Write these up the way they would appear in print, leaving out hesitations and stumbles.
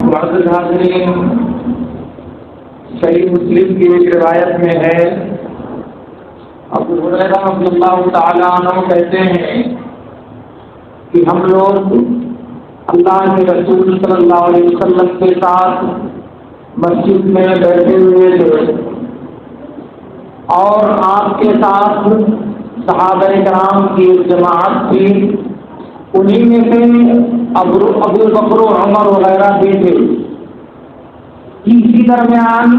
معزز حاضرین، صحیح مسلم کی ایک روایت میں ہے، ابو ہریرہ رضی اللہ تعالیٰ عنہ کہتے ہیں کہ ہم لوگ اللہ کے رسول صلی اللہ علیہ وسلم کے ساتھ مسجد میں بیٹھے ہوئے تھے اور آپ کے ساتھ صحابہ کرام کی ایک جماعت تھی، انہی میں سے ابو بکر و عمر وغیرہ بھی تھے۔ اسی درمیان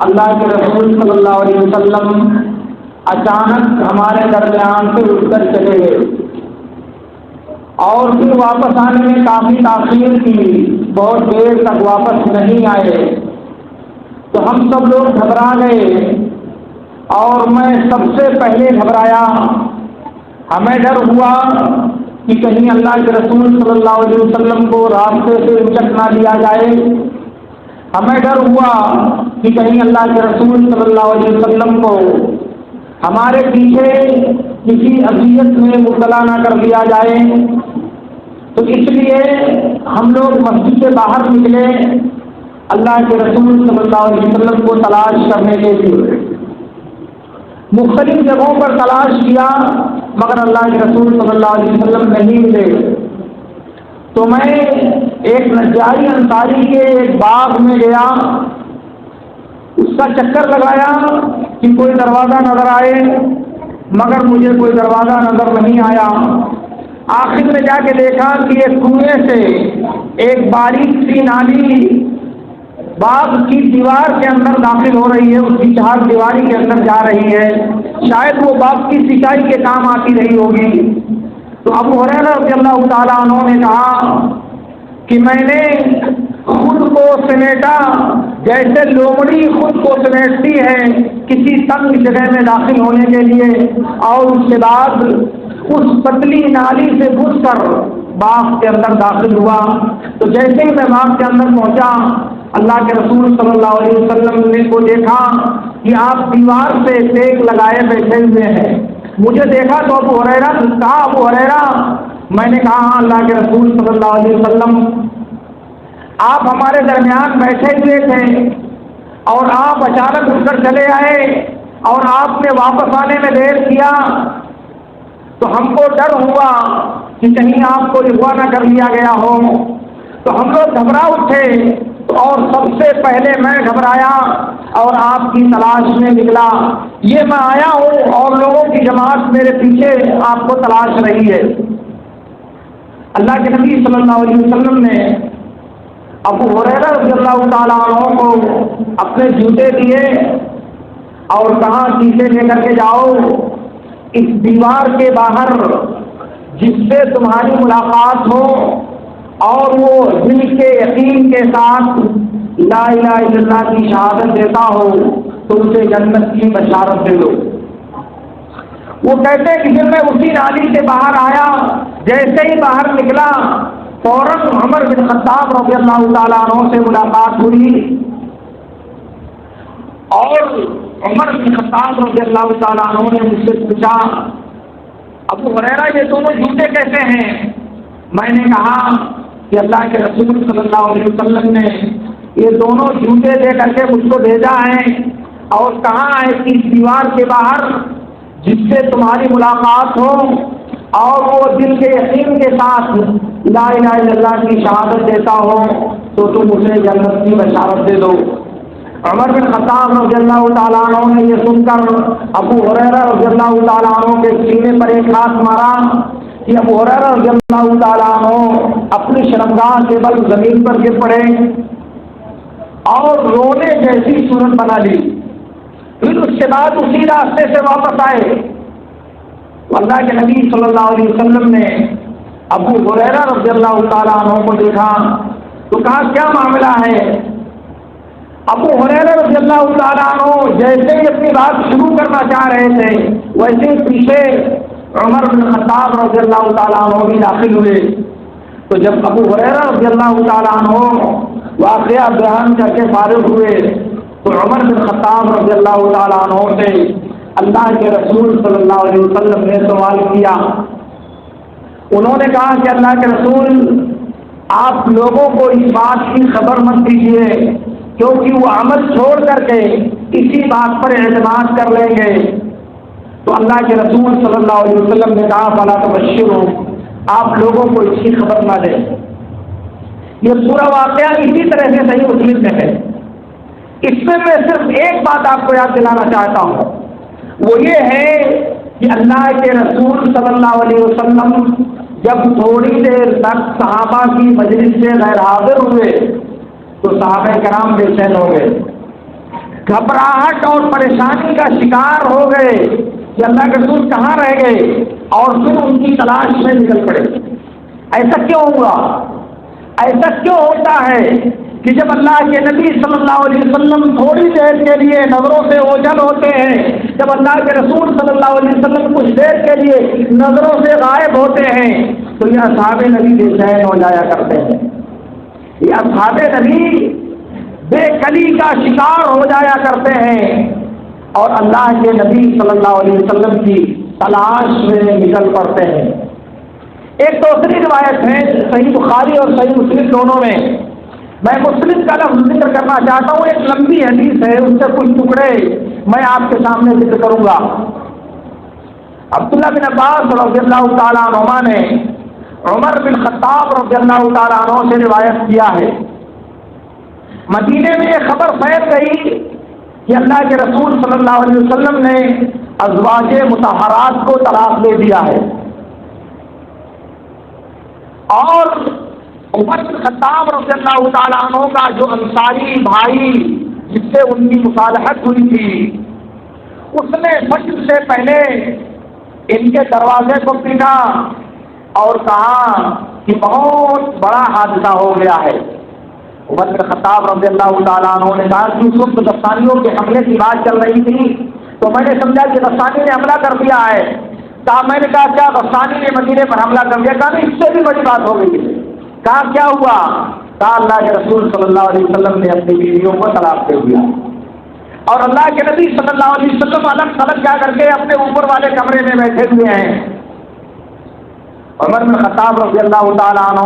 اللہ کے رسول صلی اللہ علیہ وسلم اچانک ہمارے درمیان سے اٹھ کر چلے گئے اور پھر واپس آنے میں کافی تاخیر کی، بہت دیر تک واپس نہیں آئے تو ہم سب لوگ گھبرا گئے اور میں سب سے پہلے گھبرایا۔ ہمیں ڈر ہوا کہ کہیں اللہ کے رسول صلی اللہ علیہ وسلم کو راستے سے اچک نہ لیا جائے، ہمیں ڈر ہوا کہ کہیں اللہ کے رسول صلی اللہ علیہ وسلم کو ہمارے پیچھے کسی اذیت میں مبتلا نہ کر دیا جائے، تو اس لیے ہم لوگ مسجد سے باہر نکلے اللہ کے رسول صلی اللہ علیہ وسلم کو تلاش کرنے کے لیے۔ مختلف جگہوں پر تلاش کیا مگر اللہ کے رسول صلی اللہ علیہ وسلم نہیں ملے، تو میں ایک نجاری انصاری کے ایک باغ میں گیا، اس کا چکر لگایا کہ کوئی دروازہ نظر آئے مگر مجھے کوئی دروازہ نظر نہیں آیا۔ آخر میں جا کے دیکھا کہ ایک کنویں سے ایک باریک سی نالی باغ کی دیوار کے اندر داخل ہو رہی ہے، اس کی چہار دیواری کے اندر جا رہی ہے، شاید وہ باغ کی سینچائی کے کام آتی رہی ہوگی۔ تو ابو ہریرہ رضی اللہ تعالیٰ عنہ نے کہا کہ میں نے خود کو سمیٹا جیسے لومڑی خود کو سمیٹتی ہے کسی تنگ جگہ میں داخل ہونے کے لیے، اور اس کے بعد اس پتلی نالی سے گھس کر باغ کے اندر داخل ہوا۔ تو جیسے ہی میں باغ کے اندر پہنچا، اللہ کے رسول صلی اللہ علیہ وسلم نے کو دیکھا کہ آپ دیوار سے ٹیک لگائے بیٹھے ہوئے ہیں۔ مجھے دیکھا تو ابو ہریرہ کہا، ابو ہریرہ، میں نے کہا ہاں اللہ کے رسول صلی اللہ علیہ وسلم، آپ ہمارے درمیان بیٹھے ہوئے تھے اور آپ اچانک اٹھ کر چلے آئے اور آپ نے واپس آنے میں دیر کیا، تو ہم کو ڈر ہوا کہ کہیں آپ کو اغوا نہ کر لیا گیا ہو، تو ہم لوگ گھبرا اٹھے اور سب سے پہلے میں گھبرایا اور آپ کی تلاش میں نکلا۔ یہ میں آیا ہوں اور لوگوں کی جماعت میرے پیچھے آپ کو تلاش رہی ہے۔ اللہ کے نبی صلی اللہ علیہ وسلم نے ابو ہریرہ رضی اللہ تعالیٰ عنہ کو اپنے جوتے دیے اور کہا چیزیں لے کر کے جاؤ، اس دیوار کے باہر جس سے تمہاری ملاقات ہو اور وہ دل کے یقین کے ساتھ لا الہ الا اللہ کی شہادت دیتا ہو تو اسے جنت کی بشارت دے دو۔ وہ کہتے ہیں کہ جب میں اسی نالی سے باہر آیا، جیسے ہی باہر نکلا فوراً عمر بن خطاب رضی اللہ تعالیٰ عنہ سے ملاقات ہوئی، اور عمر بن خطاب رضی اللہ تعالیٰ عنہ نے مجھ سے پوچھا، ابو ہریرہ یہ دونوں جوتے کیسے ہیں؟ میں نے کہا کہ اللہ کے رسول صلی اللہ علیہ وسلم نے یہ دونوں جوتے دے کر کے مجھ کو بھیجا ہے اور کہا ہے کہ اس دیوار کے باہر جس سے تمہاری ملاقات ہو اور وہ دل کے یقین کے ساتھ لا الہ الا اللہ کی شہادت دیتا ہو تو تم اسے جنت کی بشارت دے دو۔ عمر بن خطاب رضی اللہ تعالیٰ عنہ نے یہ سن کر ابو ہریرہ رضی اللہ تعالیٰ عنہ کے سینے پر ایک ہاتھ مارا کہ ابو ہریرہ رضی اللہ تعالیٰ عنہ اپنی شرمگاہ کے بل زمین پر گر پڑے اور رونے جیسی صورت بنا لی۔ پھر اس کے بعد اسی راستے سے واپس آئے۔ اللہ کے نبی صلی اللہ علیہ وسلم نے ابو ہریرہ رضی اللہ تعالیٰ عنہ کو دیکھا تو کہا کیا معاملہ ہے؟ ابو ہریرہ رضی اللہ تعالیٰ عنہ جیسے ہی اپنی بات شروع کرنا چاہ رہے تھے ویسے ہی پیچھے عمر بن خطاب رضی اللہ تعالیٰ عنہ بھی داخل ہوئے۔ تو جب ابو ہریرہ رضی اللہ تعالیٰ عنہ واقعہ بیان کر کے فارغ ہوئے تو عمر بن خطاب رضی اللہ تعالیٰ عنہ سے اللہ کے رسول صلی اللہ علیہ وسلم نے سوال کیا۔ انہوں نے کہا کہ اللہ کے رسول، آپ لوگوں کو اس بات کی خبر مت دیجیے، کیونکہ وہ عمل چھوڑ کر کے اسی بات پر اعتماد کر لیں گے۔ تو اللہ کے رسول صلی اللہ علیہ وسلم نے کہا فلا تبشروا، آپ لوگوں کو اس کی خبر نہ دیں۔ یہ پورا واقعہ اسی طرح سے صحیح مسلم میں ہے۔ اس میں صرف ایک بات آپ کو یاد دلانا چاہتا ہوں، وہ یہ ہے کہ اللہ کے رسول صلی اللہ علیہ وسلم جب تھوڑی دیر تک صحابہ کی مجلس سے غیر حاضر ہوئے تو صحابہ کرام بے چین ہو گئے، گھبراہٹ اور پریشانی کا شکار ہو گئے کہ اللہ کے رسول کہاں رہ گئے، اور پھر ان کی تلاش میں نکل پڑے۔ ایسا کیوں ہوا؟ ایسا کیوں ہوتا ہے کہ جب اللہ کے نبی صلی اللہ علیہ وسلم تھوڑی دیر کے لیے نظروں سے اوجھل ہوتے ہیں، جب اللہ کے رسول صلی اللہ علیہ وسلم کچھ دیر کے لیے نظروں سے غائب ہوتے ہیں تو یہ اصحاب نبی بے چین ہو جایا کرتے ہیں، یہ اصحاب نبی بے کلی کا شکار ہو جایا کرتے ہیں اور اللہ کے نبی صلی اللہ علیہ وسلم کی تلاش میں نکل پڑتے ہیں۔ ایک دوسری روایت ہے صحیح بخاری اور صحیح مسلم دونوں میں مسلم کا لفظ ذکر کرنا چاہتا ہوں، ایک لمبی حدیث ہے، اس سے کچھ ٹکڑے میں آپ کے سامنے ذکر کروں گا۔ عبداللہ بن عباس رضی اللہ تعالیٰ عنہما نے عمر بن خطاب رضی اللہ تعالیٰ عنہ سے روایت کیا ہے، مدینے میں یہ خبر پھیل گئی کہ اللہ کے رسول صلی اللہ علیہ وسلم نے ازواج مطہرات کو طلاق دے دیا ہے، اور عمر بن خطاب رضی اللہ تعالیٰ عنہ کا جو انصاری بھائی جس سے ان کی مصالحت ہوئی تھی، اس نے فجر سے پہلے ان کے دروازے کو پیٹا اور کہا کہ بہت بڑا حادثہ ہو گیا ہے۔ عمر بن خطاب رضی اللہ تعالیٰ عنہ نے کہا کہ اس وقت غسانیوں کے حملے کی بات چل رہی تھی تو میں نے سمجھا کہ غسانی نے حملہ کر دیا ہے۔ میں نے کہا کیا غسانی نے مدینے پر حملہ کر دیا؟ کہا اس سے بھی بڑی بات ہو گئی۔ کہا کیا ہوا؟ کہا اللہ کے رسول صلی اللہ علیہ وسلم نے اپنی بیویوں کو طلاق دے دیا، اور اللہ کے نبی صلی اللہ علیہ وسلم الگ تھلگ جا کر کے اپنے اوپر والے کمرے میں بیٹھے ہوئے ہیں۔ عمر بن خطاب رضی اللہ تعالیٰ عنہ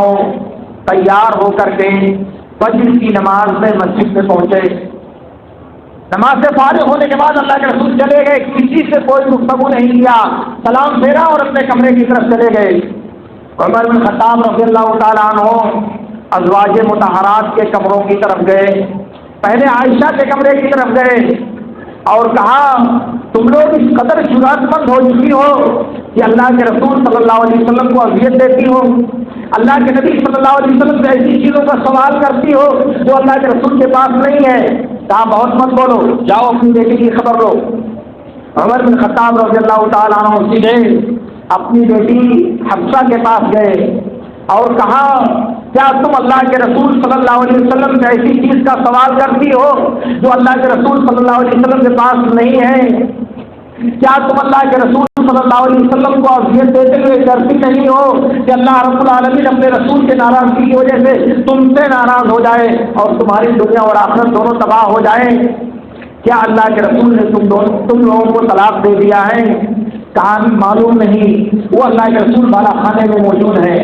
تیار ہو کر کے فجر کی نماز میں مسجد میں پہنچے۔ نماز سے فارغ ہونے کے بعد اللہ کے رسول چلے گئے، کسی سے کوئی گفتگو نہیں کیا، سلام پھیرا اور اپنے کمرے کی طرف چلے گئے۔ عمر بن خطاب رضی اللہ تعالیٰ عنہ ازواج مطہرات کے کمروں کی طرف گئے، پہلے عائشہ کے کمرے کی طرف گئے اور کہا تم لوگ اس قدر جرأت مند ہو چکی ہو کہ اللہ کے رسول صلی اللہ علیہ وسلم کو اذیت دیتی ہو، اللہ کے نبی صلی اللہ علیہ وسلم سے ایسی چیزوں کا سوال کرتی ہو جو اللہ کے رسول کے پاس نہیں ہے۔ کہا بہت مت بولو، جاؤ اپنی بیٹی کی خبر لو۔ عمر بن خطاب رضی اللہ تعالیٰ عنہ سیدھے اپنی بیٹی حفصہ کے پاس گئے اور کہا کیا تم اللہ کے رسول صلی اللہ علیہ وسلم سے ایسی چیز کا سوال کرتی ہو جو اللہ کے رسول صلی اللہ علیہ وسلم کے پاس نہیں ہے؟ کیا تم اللہ کے رسول صلی اللہ علیہ وسلم کو اذیت دیتے ہوئے ڈرتی نہیں ہو کہ اللہ رب العالمین اپنے رسول کے ناراضگی کی وجہ سے تم سے ناراض ہو جائے اور تمہاری دنیا اور آخرت دونوں تباہ ہو جائیں؟ کیا اللہ کے رسول نے تم لوگوں کو طلاق دے دیا ہے؟ کہا معلوم نہیں، وہ اللہ کے رسول بالا خانے میں موجود ہے،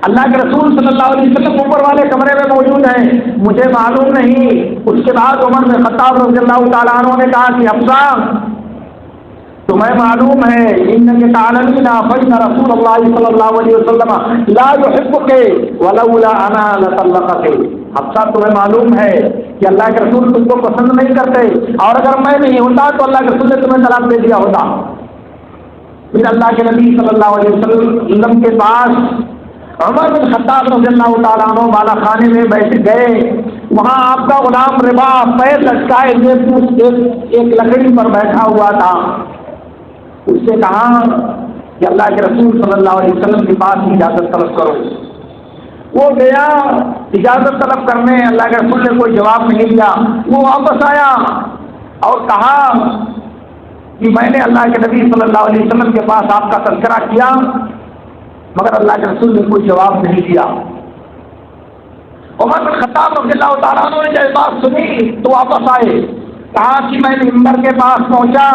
اللہ کے رسول صلی اللہ علیہ وسلم اوپر والے کمرے میں موجود ہیں، مجھے معلوم نہیں۔ اس کے بعد عمر بن خطاب رضی اللہ تعالیٰ عنہ نے کہا کہ حفصہ تمہیں معلوم ہے انک تعلمین فإن رسول اللہ صلی اللہ علیہ وسلم لا يحبک ولولا انا لطلقک۔ حفصہ تمہیں معلوم ہے کہ اللہ کے رسول تم کو پسند نہیں کرتے، اور اگر میں نہیں ہوتا تو اللہ کے رسول نے تمہیں طلاق دے دیا ہوتا۔ پھر اللہ کے نبی صلی اللہ علیہ وسلم کے پاس عمر بن خطاب رضی اللہ تعالیٰ عنہ بالا خانے میں بیٹھ گئے، وہاں آپ کا غلام ربا پیر لٹکائے ایک لکڑی پر بیٹھا ہوا تھا۔ اس سے کہا کہ اللہ کے رسول صلی اللہ علیہ وسلم کے پاس اجازت طلب کرو۔ وہ گیا اجازت طلب کرنے، اللہ کے رسول نے کوئی جواب نہیں دیا۔ وہ واپس آیا اور کہا کہ میں نے اللہ کے نبی صلی اللہ علیہ وسلم کے پاس آپ کا تذکرہ کیا مگر اللہ کے رسول نے کوئی جواب نہیں دیا۔ عمر بن خطاب رضی اللہ تعالیٰ عنہ نے جب بات سنی تو واپس آئے، کہا کہ میں ممبر کے پاس پہنچا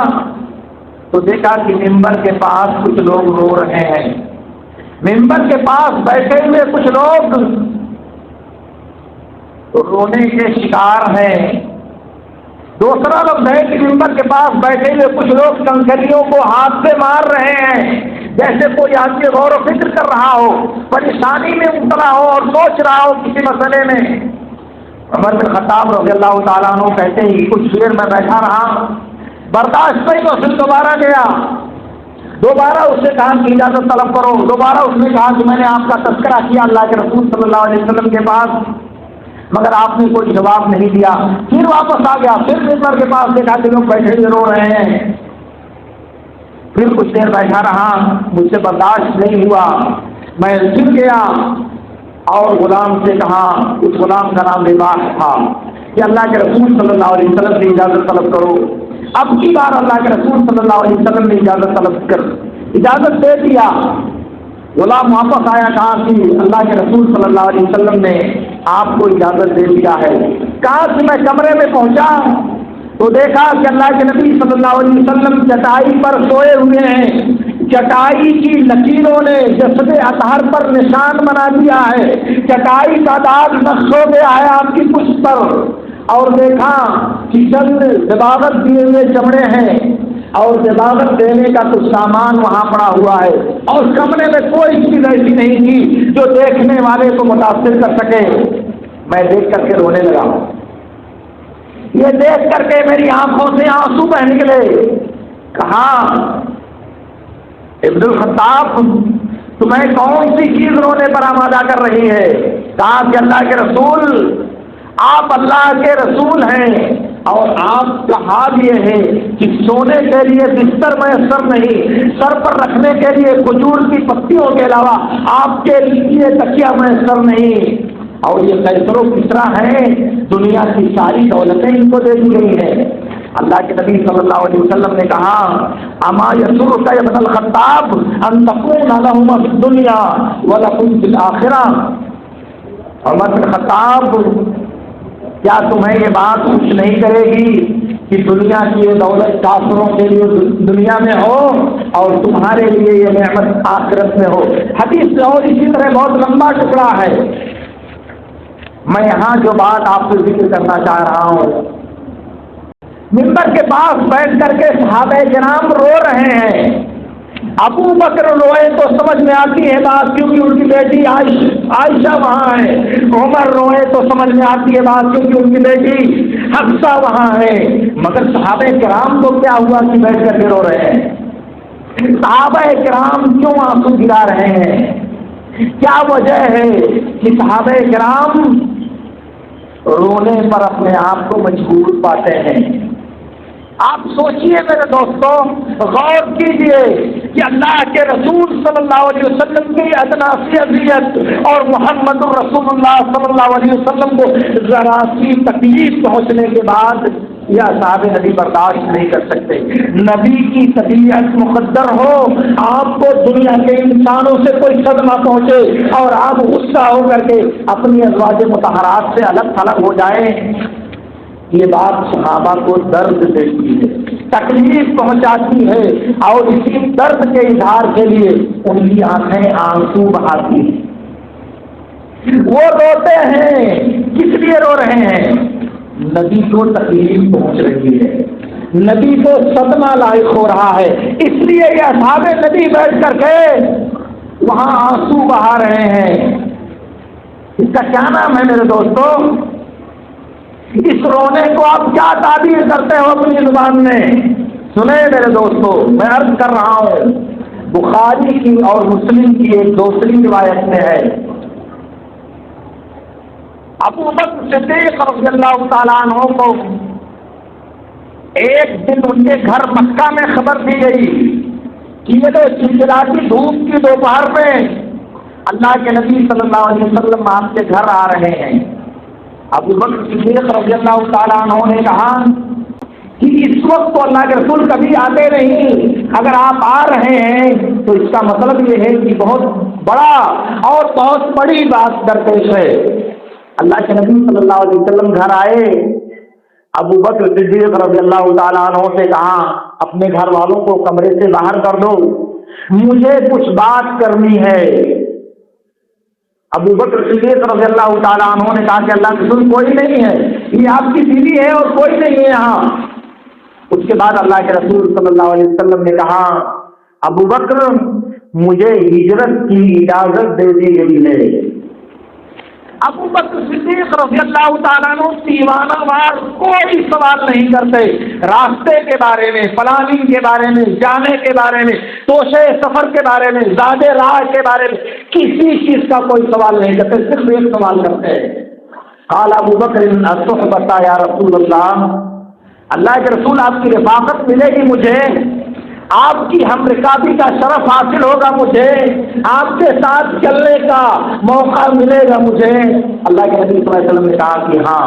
تو دیکھا کہ ممبر کے پاس کچھ لوگ رو رہے ہیں، منبر کے پاس بیٹھے ہوئے کچھ لوگ رونے کے شکار ہیں، دوسرا لوگ ہے کہ منبر کے پاس بیٹھے ہوئے کچھ لوگ کنکریوں کو ہاتھ سے مار رہے ہیں، جیسے کوئی آدمی غور و فکر کر رہا ہو، پریشانی میں مبتلا ہو اور سوچ رہا ہو کسی مسئلے میں۔ عمر بن خطاب رضی اللہ تعالیٰ عنہ کہتے ہیں کچھ دیر میں بیٹھا رہا، برداشت نہیں تو پھر دوبارہ گیا، دوبارہ اس نے کہا کہ اجازت طلب کرو، دوبارہ اس نے کہا کہ میں نے آپ کا تذکرہ کیا اللہ کے رسول صلی اللہ علیہ وسلم کے پاس، مگر آپ نے کوئی جواب نہیں دیا۔ پھر واپس آ گیا، پھر منبر کے پاس دیکھا کہ لوگ بیٹھے ہوئے رو رہے ہیں، پھر کچھ دیر بیٹھا رہا، مجھ سے برداشت نہیں ہوا، میں پھر گیا اور غلام سے کہا، اس غلام کا نام لباس تھا، کہ اللہ کے رسول صلی اللہ علیہ وسلم سے اجازت طلب کرو۔ اب کی بار اللہ کے رسول صلی اللہ علیہ وسلم نے اجازت طلب کر اجازت دے دیا۔ غلام واپس آیا، کہا کہ اللہ کے رسول صلی اللہ علیہ وسلم نے آپ کو اجازت دے دیا ہے۔ کہا کہ میں کمرے میں پہنچا تو دیکھا کہ اللہ کے نبی صلی اللہ علیہ وسلم چٹائی پر سوئے ہوئے ہیں، چٹائی کی لکیروں نے جسد اطہر پر نشان بنا دیا ہے، چٹائی کا داغ نقش ہو گیا ہے آپ کی پشت پر، اور دیکھا کہ چند دباغت دیے ہوئے چمڑے ہیں اور دباغت دینے کا کچھ سامان وہاں پڑا ہوا ہے، اور کمرے میں کوئی چیز ایسی نہیں تھی جو دیکھنے والے کو متاثر کر سکے۔ میں دیکھ کر کے رونے لگا، یہ دیکھ کر کے میری آنکھوں سے آنسو بہ نکلے۔ کہا ابن الخطاب تمہیں کون سی چیز رونے پر آمادہ کر رہی ہے؟ کہا کہ اللہ کے رسول، آپ اللہ کے رسول ہیں اور آپ کا حال یہ ہے کہ سونے کے لیے بستر میسر نہیں، سر پر رکھنے کے لیے کھجور کی پتیوں کے علاوہ آپ کے لیے تکیہ میسر نہیں، اور یہ کیسر و کسرا ہے، دنیا کی ساری دولتیں ان کو دے دی گئی ہیں۔ اللہ کے نبی صلی اللہ علیہ وسلم نے کہا اما یسرک یا ابن الخطاب ان تکون لہم فی الدنیا ولکم فی الآخرہ۔ عمر بن خطاب، کیا تمہیں یہ بات خوش نہیں کرے گی کہ دنیا کی یہ دولت کافروں کے لیے دنیا میں ہو اور تمہارے لیے یہ نعمت آخرت میں ہو؟ حدیث سے اور اسی طرح بہت لمبا ٹکڑا ہے، میں یہاں جو بات آپ سے ذکر کرنا چاہ رہا ہوں، منبر کے پاس بیٹھ کر کے صحابہ کرام رو رہے ہیں۔ ابو بکر روئے تو سمجھ میں آتی ہے بات، کیونکہ ان کی بیٹی عائشہ وہاں ہے، عمر روئے تو سمجھ میں آتی ہے بات، کیونکہ ان کی بیٹی حفصہ وہاں ہے، مگر صحابہ کرام کو کیا ہوا کہ بیٹھ کر کے رو رہے ہیں؟ صحابہ کرام کیوں آنسو گرا رہے ہیں؟ کیا وجہ ہے کہ صحابہ کرام رونے پر اپنے آپ کو مجبور پاتے ہیں؟ آپ سوچئے میرے دوستوں، غور کیجئے کہ اللہ کے رسول صلی اللہ علیہ وسلم کی ادنا سی اذیت اور محمد الرسول اللہ صلی اللہ علیہ وسلم کو ذرا سی تکلیف پہنچنے کے بعد یا صحابہ نبی برداشت نہیں کر سکتے۔ نبی کی طبیعت مقدر ہو، آپ کو دنیا کے انسانوں سے کوئی صدمہ پہنچے اور آپ غصہ ہو کر کے اپنی ازواج مطہرات سے الگ تھلگ ہو جائیں، یہ بات صحابہ کو درد دیتی ہے، تکلیف پہنچاتی ہے، اور اسی درد کے اظہار کے لیے ان کی آنکھیں آنسو بہاتی ہیں۔ وہ روتے ہیں، کس لیے رو رہے ہیں؟ نبی کو تکلیف پہنچ رہی ہے، نبی کو صدمہ لاحق ہو رہا ہے، اس لیے یہ اصحاب نبی بیٹھ کر کے وہاں آنسو بہا رہے ہیں۔ اس کا کیا نام ہے میرے دوستوں؟ اس رونے کو آپ کیا تعبیر کرتے ہو اپنی زبان میں؟ سنیں میرے دوستو، میں عرض کر رہا ہوں، بخاری کی اور مسلم کی ایک دوسری روایت میں ہے، ابو بکر صدیق رضی اللہ تعالیٰ عنہ کو ایک دن ان کے گھر مکہ میں خبر دی گئی کہ یہ تو چلچلاتی دھوپ کی دوپہر میں اللہ کے نبی صلی اللہ علیہ وسلم آپ کے گھر آ رہے ہیں۔ ابو بکر صدیق رضی اللہ تعالیٰ عنہ نے کہا کہ اس وقت تو اللہ کے رسول کبھی آتے نہیں، اگر آپ آ رہے ہیں تو اس کا مطلب یہ ہے کہ بہت بڑا اور بہت بڑی بات درپیش ہے۔ اللہ کے نبی صلی اللہ علیہ وسلم گھر آئے، ابو بکر صدیق رضی اللہ تعالیٰ عنہ سے کہا اپنے گھر والوں کو کمرے سے باہر کر دو، مجھے کچھ بات کرنی ہے۔ ابو بکر صدیق رضی اللہ تعالیٰ عنہ نے کہا کہ اللہ کے رسول کوئی نہیں ہے، یہ آپ کی بیوی ہے اور کوئی نہیں ہے یہاں۔ اس کے بعد اللہ کے رسول صلی اللہ علیہ وسلم نے کہا ابو بکر مجھے ہجرت کی اجازت دے دی گئی ہے۔ ابو بکر صدیق رضی اللہ تعالیٰ عنہ دیوانہ وار کوئی سوال نہیں کرتے، راستے کے بارے میں، پلاننگ کے بارے میں، جانے کے بارے میں، توشے سفر کے بارے میں، زیادہ راہ کے بارے میں، کسی چیز کا کوئی سوال نہیں کرتے، صرف ایک سوال کرتے ہیں۔ قال ابو بکر الصحبۃ یا رسول اللہ کے رسول آپ کی رفاقت ملے گی مجھے، آپ کی ہم رکابی کا شرف حاصل ہوگا مجھے، آپ کے ساتھ چلنے کا موقع ملے گا مجھے۔ اللہ کے نبی صلی اللہ علیہ وسلم نے کہا کہ ہاں،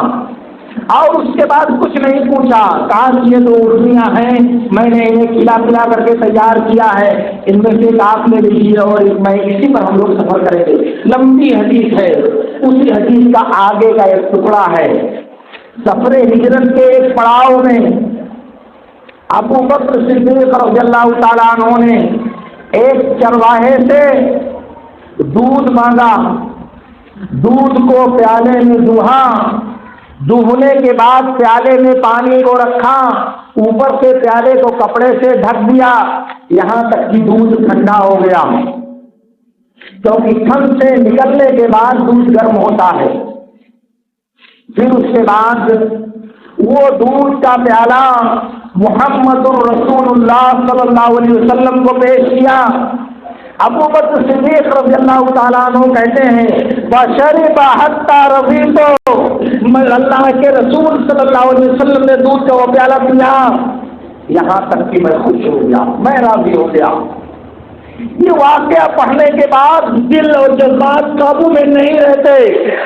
اور اس کے بعد کچھ نہیں پوچھا، کہا کہ یہ دو اردیاں ہیں، میں نے انہیں کھلا کر کے تیار کیا ہے، ان میں سے ایک آپ لے لیجیے اور ایک میں، اسی پر ہم لوگ سفر کریں گے۔ لمبی حدیث ہے، اسی حدیث کا آگے کا ایک ٹکڑا ہے۔ سفر ہجرت کے ایک پڑاؤ میں ابو بکر صدیق رضی اللہ تعالیٰ عنہ نے ایک چرواہے سے دودھ مانگا، دودھ کو پیالے میں دوہا، دوہنے کے بعد پیالے میں پانی کو رکھا، اوپر سے پیالے کو کپڑے سے ڈھک دیا، یہاں تک کہ دودھ ٹھنڈا ہو گیا، کیونکہ ٹھنڈ سے نکلنے کے بعد دودھ گرم ہوتا ہے۔ پھر اس کے بعد وہ دودھ کا پیالہ محمد الرسول اللہ صلی اللہ علیہ وسلم کو پیش کیا۔ ابو بکر صدیق رضی اللہ تعالیٰ عنہ کہتے ہیں وَشَرِبَ حَتَّى رَضِيتُ، میں اللہ کے رسول صلی اللہ علیہ وسلم نے دودھ کا وہ پیالہ پیا یہاں تک کہ میں خوش ہو گیا، میں راضی ہو گیا۔ یہ واقعہ پڑھنے کے بعد دل اور جذبات قابو میں نہیں رہتے،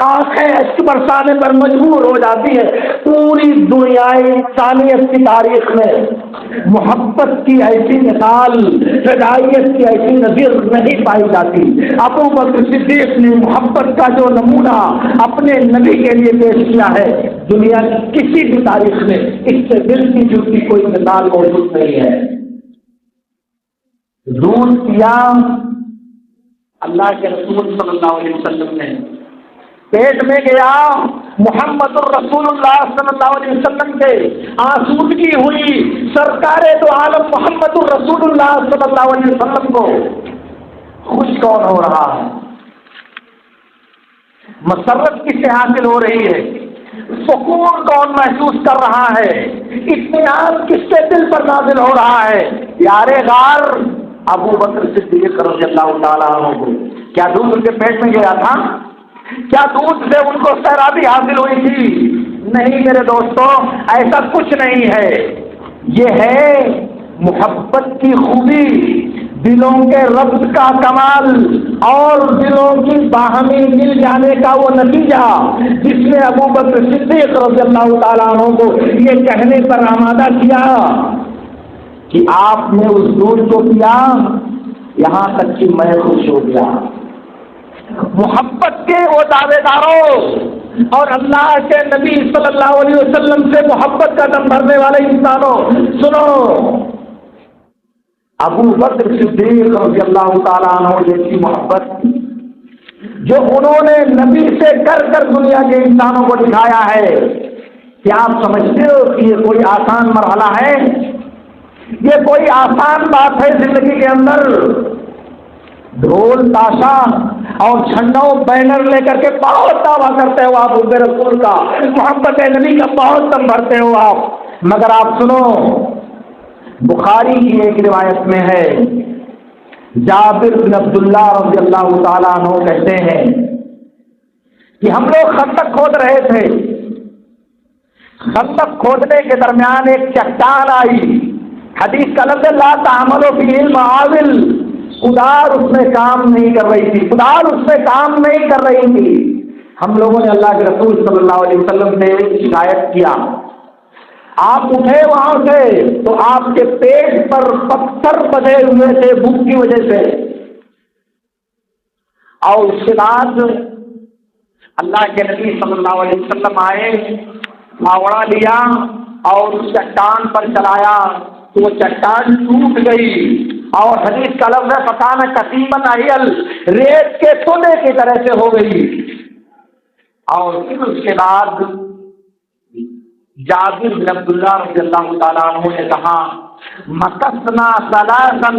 آنکھیں اشک برسانے پر مجبور ہو جاتی ہے۔ پوری دنیا انسانیت کی تاریخ میں محبت کی ایسی مثال، فدائیت کی ایسی نظیر نہیں پائی جاتی۔ ابو بکر صدیق نے محبت کا جو نمونہ اپنے نبی کے لیے پیش کیا ہے، دنیا کی کسی بھی تاریخ میں اس سے ملتی جلتی کوئی مثال موجود نہیں ہے۔ دودھ پیا اللہ کے رسول صلی اللہ علیہ وسلم نے، پیٹ میں گیا محمد الرسول اللہ صلی اللہ علیہ وسلم کے آسودگی ہوئی، سرکار دو عالم محمد الرسول اللہ صلی اللہ علیہ وسلم کو خوش کون ہو رہا ہے؟ مسرت کس سے حاصل ہو رہی ہے؟ سکون کون محسوس کر رہا ہے؟ اطمینان کس کے دل پر نازل ہو رہا ہے؟ یار غار ابو بکر صدیق رضی اللہ تعالیٰ عنہ کو کیا دودھ ان کے پیٹ میں گیا تھا؟ کیا دودھ سے ان کو سیرابی حاصل ہوئی تھی؟ نہیں میرے دوستو، ایسا کچھ نہیں ہے۔ یہ ہے محبت کی خوبی، دلوں کے ربط کا کمال اور دلوں کی باہمی مل جانے کا وہ نتیجہ، جس نے ابو بکر صدیق رضی اللہ تعالیٰ عنہ کو یہ کہنے پر آمادہ کیا کہ آپ نے اس دودھ کو پیا یہاں تک کہ میں خوش ہو گیا۔ محبت کے وہ دعوے داروں اور اللہ کے نبی صلی اللہ علیہ وسلم سے محبت کا دم بھرنے والے انسانوں، سنو، ابو بکر صدیق رضی اللہ تعالیٰ عنہ جیسی محبت جو انہوں نے نبی سے کر کر دنیا کے انسانوں کو دکھایا ہے، کیا آپ سمجھتے ہو کہ یہ کوئی آسان مرحلہ ہے؟ یہ کوئی آسان بات ہے زندگی کے اندر؟ ڈھول تاشا اور جھنڈوں بینر لے کر کے بہت دعویٰ کرتے ہو آپ حب رسول کا، محبت نبی کا بہت دم بھرتے ہو آپ، مگر آپ سنو، بخاری کی ایک روایت میں ہے، جابر بن عبداللہ رضی اللہ تعالیٰ عنہ کہتے ہیں کہ ہم لوگ خندق کھود رہے تھے، خندق کھودنے کے درمیان ایک چٹان آئی، حدیث کا لفظ لا تعملوا فی المعاول، کدال اس میں کام نہیں کر رہی تھی، کدال اس میں کام نہیں کر رہی تھی۔ ہم لوگوں نے اللہ کے رسول صلی اللہ علیہ وسلم سے شکایت کیا، آپ اٹھے وہاں سے تو آپ کے پیٹ پر پتھر بندھے ہوئے تھے بھوک کی وجہ سے، اور اس کے بعد اللہ کے نبی صلی اللہ علیہ وسلم آئے، پھاوڑا لیا اور اس چٹان پر چلایا تو وہ چٹان ٹوٹ گئی، اور حدیث کا لفظ ہے فکان کسیمن اہل، ریت کے سونے کی طرح سے ہو گئی۔ اور پھر اس کے بعد جابر بن عبداللہ رضی اللہ تعالیٰ عنہ نے کہا مکثنا ثلاثا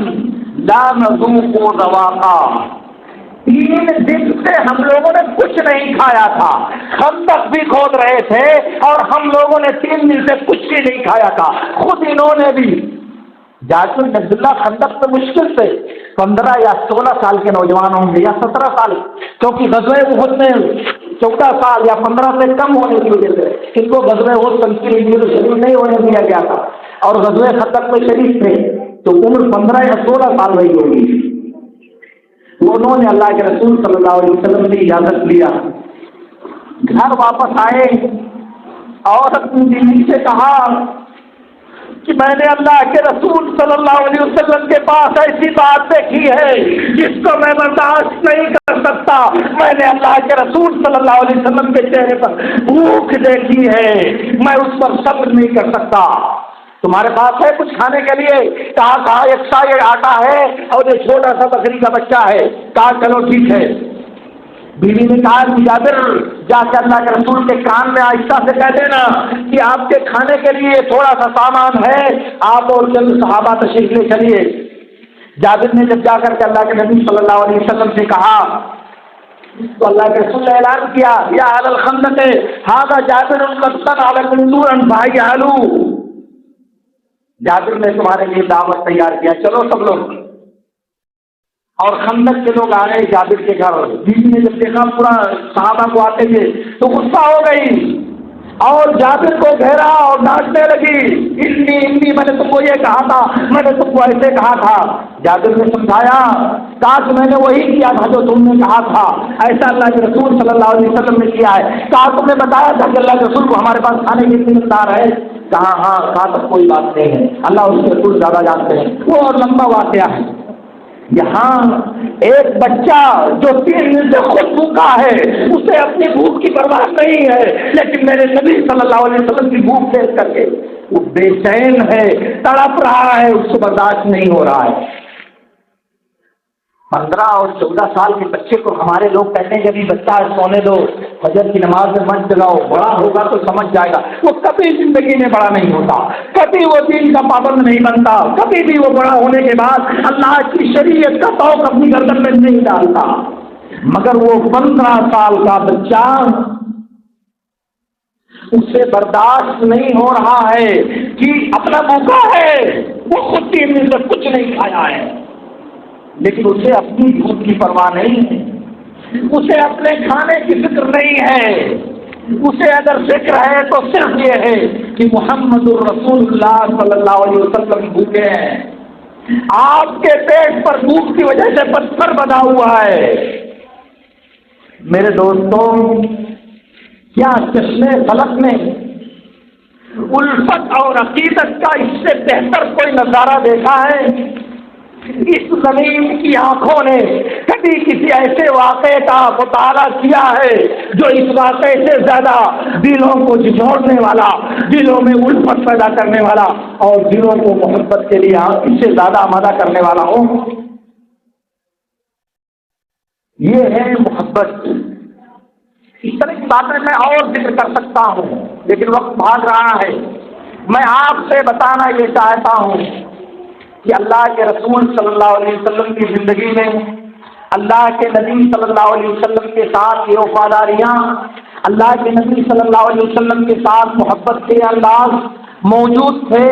لا نذوق ذواقا، 3 دن سے ہم لوگوں نے کچھ نہیں کھایا تھا، خندق بھی کھود رہے تھے اور ہم لوگوں نے 3 دن سے کچھ بھی نہیں کھایا تھا، خود انہوں نے بھی۔ جابر بن عبداللہ خندق میں مشکل سے 15 یا 16 سال کے نوجوان ہوں گے یا 17 سال، کیونکہ غزوہ احد میں 14 سال یا 15 سے کم ہونے کی وجہ سے ان کو غزوہ احد تنقید شریف نہیں ہونے دیا گیا تھا، اور غزوہ خندق میں شریف تھے تو عمر 15 یا 16 سال رہی ہوگی۔ انہوں نے اللہ کے رسول صلی اللہ علیہ وسلم سے اجازت لیا، گھر واپس آئے اور اپنی بیوی سے کہا کہ میں نے اللہ کے رسول صلی اللہ علیہ وسلم کے پاس ایسی بات دیکھی ہے جس کو میں برداشت نہیں کر سکتا، میں نے اللہ کے رسول صلی اللہ علیہ وسلم کے چہرے پر بھوک دیکھی ہے، میں اس پر صبر نہیں کر سکتا، تمہارے پاس ہے کچھ کھانے کے لیے؟ کہا ایک سا یہ آٹا ہے اور یہ چھوٹا سا بکری کا بچہ ہے، کہا چلو ٹھیک ہے۔ بیوی نے کہا کہ جابر جا کے اللہ کے رسول کے کان میں آہستہ سے کہہ دینا کہ آپ کے کھانے کے لیے تھوڑا سا سامان ہے، آپ اور چند صحابہ تشریف لے چلیے۔ جابر نے جب جا کر کے اللہ کے نبی صلی اللہ علیہ وسلم سے کہا تو اللہ کے رسول نے اعلان کیا یا اہل الخندق ھذا جابر قد صنع لكم نورا فهيعلوا، جابر نے تمہارے لیے دعوت تیار کیا، چلو سب لوگ۔ اور خندق کے لوگ آ رہے جابر کے گھر، بیوی نے جب دیکھا پورا صحابہ کو آتے تھے تو غصہ ہو گئی اور جابر کو گھیرا اور ڈانٹنے لگی، انی میں نے تم کو یہ کہا تھا، میں نے تم کو ایسے کہا تھا۔ جابر نے سمجھایا کاش میں نے وہی کیا تھا جو تم نے کہا تھا، ایسا اللہ کے رسول صلی اللہ علیہ وسلم نے کیا ہے، کہا تم نے بتایا تھا کہ اللہ کے رسول کو ہمارے پاس کھانے کی اتنی مقدار ہے، کہا ہاں، کہا تب کوئی بات نہیں ہے، اللہ اس کے رسول زیادہ جانتے ہیں۔ وہ اور لمبا واقعہ ہے۔ یہاں ایک بچہ جو 3 دن سے خود بھوکا ہے، اسے اپنی بھوک کی پرواہ نہیں ہے، لیکن میرے نبی صلی اللہ علیہ وسلم کی بھوک دیکھ کر کے وہ بے چین ہے، تڑپ رہا ہے، اس کو برداشت نہیں ہو رہا ہے۔ 15 اور 14 سال کے بچے کو ہمارے لوگ کہتے ہیں کہ ابھی بچہ ہے سونے دو، فجر کی نماز میں مت جگاؤ، بڑا ہوگا تو سمجھ جائے گا۔ وہ کبھی زندگی میں بڑا نہیں ہوتا، کبھی وہ دین کا پابند نہیں بنتا، کبھی بھی وہ بڑا ہونے کے بعد اللہ کی شریعت کا طوق اپنی گردن میں نہیں ڈالتا، مگر وہ 15 سال کا بچہ اسے برداشت نہیں ہو رہا ہے کہ اپنا بھوکا ہے، وہ خود 3 دن سے کچھ نہیں کھایا ہے، لیکن اسے اپنی بھوک کی پرواہ نہیں ہے، اسے اپنے کھانے کی فکر نہیں ہے، اسے اگر فکر ہے تو صرف یہ ہے کہ محمد الرسول اللہ صلی اللہ علیہ وسلم بھوکے ہیں، آپ کے پیٹ پر بھوک کی وجہ سے پتھر بنا ہوا ہے۔ میرے دوستوں، کیا چشمے فلک میں الفت اور عقیدت کا اس سے بہتر کوئی نظارہ دیکھا ہے؟ اس زمین کی آنکھوں نے کبھی کسی ایسے واقعے کا مطالعہ کیا ہے جو اس واقعے سے زیادہ دلوں کو جھنجھوڑنے والا، دلوں میں الفت پیدا کرنے والا اور دلوں کو محبت کے لیے اس سے زیادہ آمادہ کرنے والا ہو؟ یہ ہے محبت۔ اس طرح کی باتیں میں اور ذکر کر سکتا ہوں لیکن وقت بھاگ رہا ہے۔ میں آپ سے بتانا یہ چاہتا ہوں کہ اللہ کے رسول صلی اللہ علیہ وسلم کی زندگی میں اللہ کے نبی صلی اللہ علیہ وسلم کے ساتھ یہ وفاداریاں، اللہ کے نبی صلی اللہ علیہ وسلم کے ساتھ محبت کے انداز موجود تھے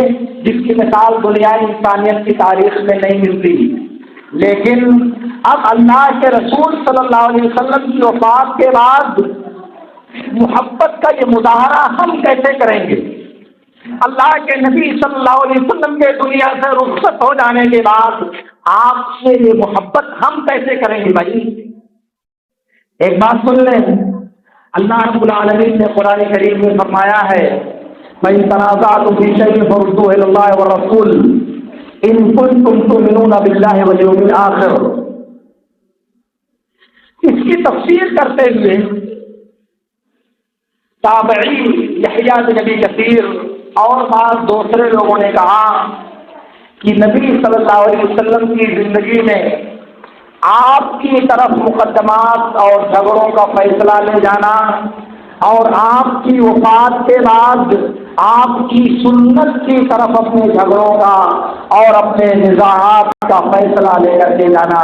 جس کی مثال دنیائے انسانیت کی تاریخ میں نہیں ملتی۔ لیکن اب اللہ کے رسول صلی اللہ علیہ وسلم کی وفات کے بعد محبت کا یہ مظاہرہ ہم کیسے کریں گے؟ اللہ کے نبی صلی اللہ علیہ وسلم کے دنیا سے رخصت ہو جانے کے بعد آپ سے یہ محبت ہم کیسے کریں گے بھائی؟ ایک بات سن لیں، اللہ رب العالمین نے قرآن کریم میں فرمایا ہے فَإِن تَنَازَعْتُمْ فِي شَيْءٍ فَرُدُّوهُ إِلَى اللَّهِ وَالرَّسُولِ إِن كُنتُمْ تُؤْمِنُونَ بِاللَّهِ وَالْيَوْمِ الْآخِرِ۔ اس کی تفسیر کرتے ہوئے تابعی یحییٰ بن ابی کثیر اور بعض دوسرے لوگوں نے کہا کہ نبی صلی اللہ علیہ وسلم کی زندگی میں آپ کی طرف مقدمات اور جھگڑوں کا فیصلہ لے جانا اور آپ کی وفات کے بعد آپ کی سنت کی طرف اپنے جھگڑوں کا اور اپنے نزاعات کا فیصلہ لے کر کے جانا،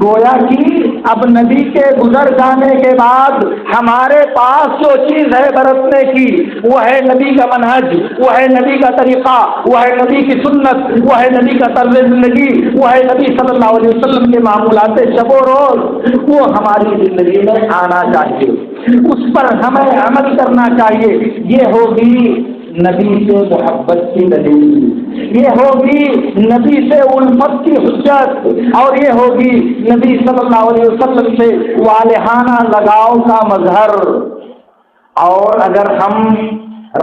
گویا کہ اب نبی کے گزر جانے کے بعد ہمارے پاس جو چیز ہے برتنے کی وہ ہے نبی کا منہج، وہ ہے نبی کا طریقہ، وہ ہے نبی کی سنت، وہ ہے نبی کا طرز زندگی، وہ ہے نبی صلی اللہ علیہ وسلم کے معمولات شب و روز، وہ ہماری زندگی میں آنا چاہیے، اس پر ہمیں عمل کرنا چاہیے۔ یہ ہوگی نبی سے محبت کی دلیل، یہ ہوگی نبی سے الفت کی حجت، اور یہ ہوگی نبی صلی اللہ علیہ وسلم سے والہانہ لگاؤ کا مظہر۔ اور اگر ہم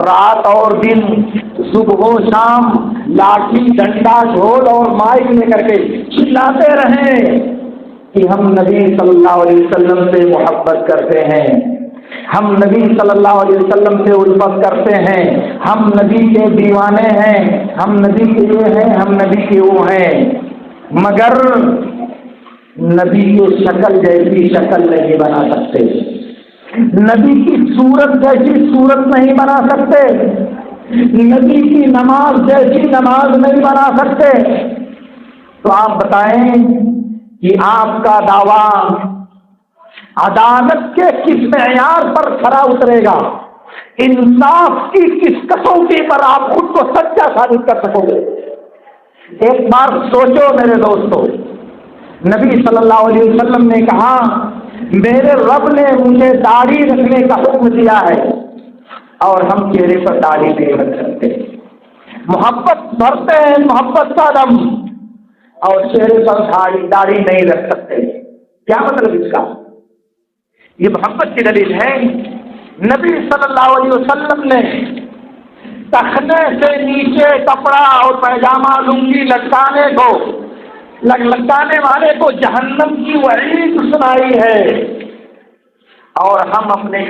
رات اور دن، صبح و شام لاٹھی ڈنڈا ڈھول اور مائک لے کر کے چلاتے رہیں کہ ہم نبی صلی اللہ علیہ وسلم سے محبت کرتے ہیں، ہم نبی صلی اللہ علیہ وسلم سے الفت کرتے ہیں، ہم نبی کے دیوانے ہیں، ہم نبی کے یہ ہیں، ہم نبی کے وہ ہیں، مگر نبی کی شکل جیسی شکل نہیں بنا سکتے، نبی کی صورت جیسی صورت نہیں بنا سکتے، نبی کی نماز جیسی نماز نہیں بنا سکتے۔ تو آپ بتائیں کہ آپ کا دعویٰ عدالت کے کس معیار پر کھرا اترے گا، انصاف کی کس کسوٹی پر آپ خود کو سچا ثابت کر سکو گے؟ ایک بار سوچو میرے دوستو، نبی صلی اللہ علیہ وسلم نے کہا میرے رب نے مجھے داڑھی رکھنے کا حکم دیا ہے، اور ہم چہرے پر داڑھی نہیں رکھ سکتے، محبت بھرتے ہیں محبت کا دم، اور چہرے پر داڑھی نہیں رکھ سکتے۔ کیا مطلب اس کا؟ یہ محبت کی دلیل ہے۔ نبی صلی اللہ علیہ وسلم نے ٹخنے سے نیچے کپڑا اور پیجامہ لنگی لٹکانے والے کو جہنم کی وعید سنائی ہے، اور ہم اپنے